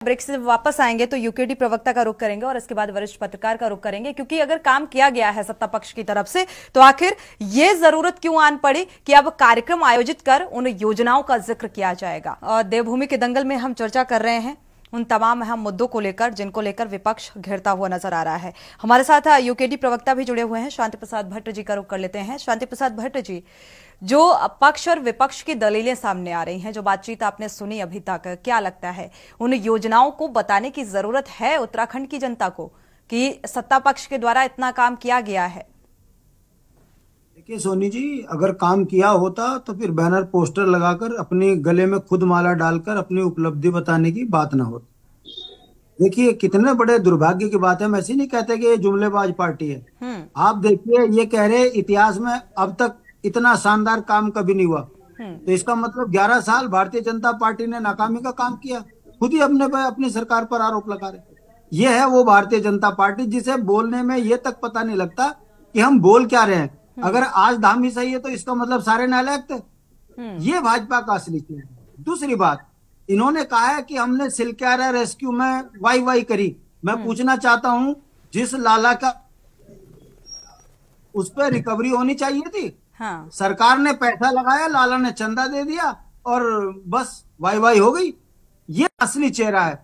Break से वापस आएंगे तो यूकेडी प्रवक्ता का रुख करेंगे और इसके बाद वरिष्ठ पत्रकार का रुख करेंगे, क्योंकि अगर काम किया गया है सत्ता पक्ष की तरफ से तो आखिर ये जरूरत क्यों आन पड़ी कि अब कार्यक्रम आयोजित कर उन योजनाओं का जिक्र किया जाएगा। और देवभूमि के दंगल में हम चर्चा कर रहे हैं उन तमाम अहम मुद्दों को लेकर जिनको लेकर विपक्ष घेरता हुआ नजर आ रहा है। हमारे साथ यूकेडी प्रवक्ता भी जुड़े हुए हैं, शांति प्रसाद भट्ट जी का रुख कर लेते हैं। शांति प्रसाद भट्ट जी, जो पक्ष और विपक्ष की दलीलें सामने आ रही हैं, जो बातचीत आपने सुनी अभी तक, क्या लगता है उन योजनाओं को बताने की जरूरत है उत्तराखंड की जनता को कि सत्ता पक्ष के द्वारा इतना काम किया गया है? देखिए सोनी जी, अगर काम किया होता तो फिर बैनर पोस्टर लगाकर अपने गले में खुद माला डालकर अपनी उपलब्धि बताने की बात ना होती। देखिए कितने बड़े दुर्भाग्य की बात है। हम ऐसे नहीं कहते कि ये जुमलेबाज पार्टी है। आप देखिए, ये कह रहे इतिहास में अब तक इतना शानदार काम कभी नहीं हुआ, तो इसका मतलब 11 साल भारतीय जनता पार्टी ने नाकामी का काम किया। खुद ही अपनी सरकार पर आरोप लगा रहे। ये है वो भारतीय जनता पार्टी जिसे बोलने में ये तक पता नहीं लगता कि हम बोल क्या रहे हैं। अगर आज धाम ही सही है तो इसका मतलब सारे नालायक थे। ये भाजपा का असली चेहरा है। दूसरी बात, इन्होंने कहा है कि हमने सिलक्यारा रेस्क्यू में वाई करी। मैं पूछना चाहता हूं, जिस लाला का उस पर रिकवरी होनी चाहिए थी। हाँ। सरकार ने पैसा लगाया, लाला ने चंदा दे दिया और बस वाई हो गई। ये असली चेहरा है।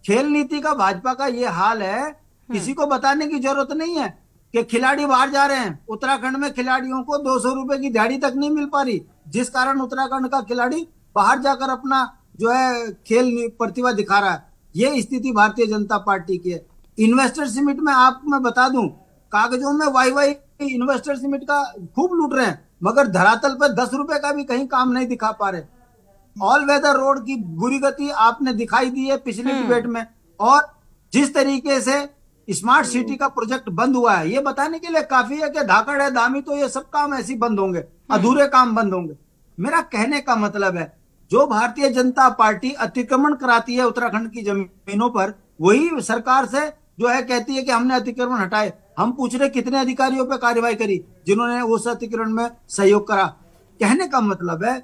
खेल नीति का भाजपा का ये हाल है। किसी को बताने की जरूरत नहीं है कि खिलाड़ी बाहर जा रहे हैं। उत्तराखंड में खिलाड़ियों को 200 रुपए की दिहाड़ी तक नहीं मिल पा रही, जिस कारण उत्तराखंड का खिलाड़ी बाहर जाकर अपना जो है खेल प्रतिभा दिखा रहा है। ये स्थिति भारतीय जनता पार्टी की है। इन्वेस्टर समिट में आपको मैं बता दूं, कागजों में वाई इन्वेस्टर समिट का खूब लूट रहे हैं, मगर धरातल पर 10 रुपए का भी कहीं काम नहीं दिखा पा रहे। ऑल वेदर रोड की बुरी गति आपने दिखाई दी है पिछले डिबेट में, और जिस तरीके से स्मार्ट सिटी का प्रोजेक्ट बंद हुआ है, ये बताने के लिए काफी है कि धाकड़ है दामी तो ये सब काम ऐसे बंद होंगे, अधूरे काम बंद होंगे। मेरा कहने का मतलब है, जो भारतीय जनता पार्टी अतिक्रमण कराती है उत्तराखंड की जमीनों पर, वही सरकार से जो है कहती है कि हमने अतिक्रमण हटाए। हम पूछ रहे कितने अधिकारियों पर कार्रवाई करी जिन्होंने उस अतिक्रमण में सहयोग करा। कहने का मतलब है,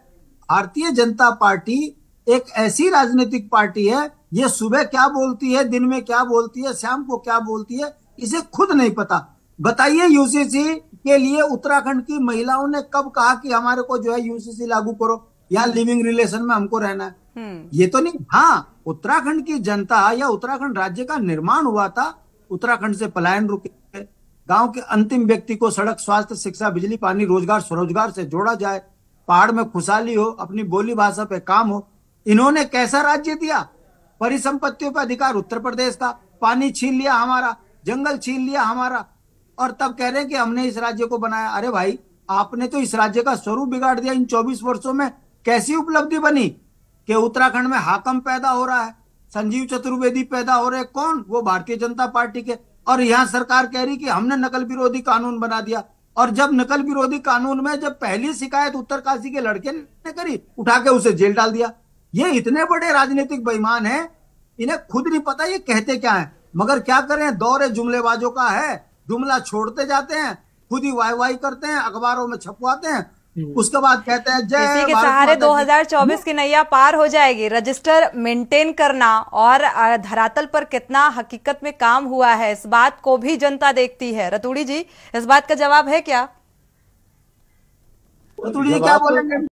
भारतीय जनता पार्टी एक ऐसी राजनीतिक पार्टी है, ये सुबह क्या बोलती है, दिन में क्या बोलती है, शाम को क्या बोलती है, इसे खुद नहीं पता। बताइए, यूसीसी के लिए उत्तराखंड की महिलाओं ने कब कहा कि हमारे को जो है यूसीसी लागू करो या लिविंग रिलेशन में हमको रहना है? ये तो नहीं। हाँ, उत्तराखंड की जनता या उत्तराखंड राज्य का निर्माण हुआ था, उत्तराखंड से पलायन रुके, गांव के अंतिम व्यक्ति को सड़क, स्वास्थ्य, शिक्षा, बिजली, पानी, रोजगार, स्वरोजगार से जोड़ा जाए, पहाड़ में खुशहाली हो, अपनी बोली भाषा पे काम हो। इन्होंने कैसा राज्य दिया? परिसंपत्तियों पर अधिकार उत्तर प्रदेश का, पानी छीन लिया हमारा, जंगल छीन लिया हमारा, और तब कह रहे हैं कि हमने इस राज्य को बनाया। अरे भाई, आपने तो इस राज्य का स्वरूप बिगाड़ दिया। इन 24 वर्षों में कैसी उपलब्धि बनी कि उत्तराखंड में हाकम पैदा हो रहा है, संजीव चतुर्वेदी पैदा हो रहे। कौन? वो भारतीय जनता पार्टी के। और यहाँ सरकार कह रही कि हमने नकल विरोधी कानून बना दिया। और जब नकल विरोधी कानून में जब पहली शिकायत उत्तरकाशी के लड़के ने करी, उठा के उसे जेल डाल दिया। ये इतने बड़े राजनीतिक बेईमान हैं, इन्हें खुद नहीं पता ये कहते क्या है। मगर क्या करें, दौर जुमलेबाजों का है। जुमला छोड़ते जाते हैं, खुद ही वाई करते हैं, अखबारों में छपवाते हैं, उसके बाद कहते हैं जय। इसी के सहारे 2024 की नैया पार हो जाएगी। रजिस्टर मेंटेन करना और धरातल पर कितना हकीकत में काम हुआ है, इस बात को भी जनता देखती है। रतूड़ी जी, इस बात का जवाब है क्या? रतूड़ी जी क्या बोलेंगे?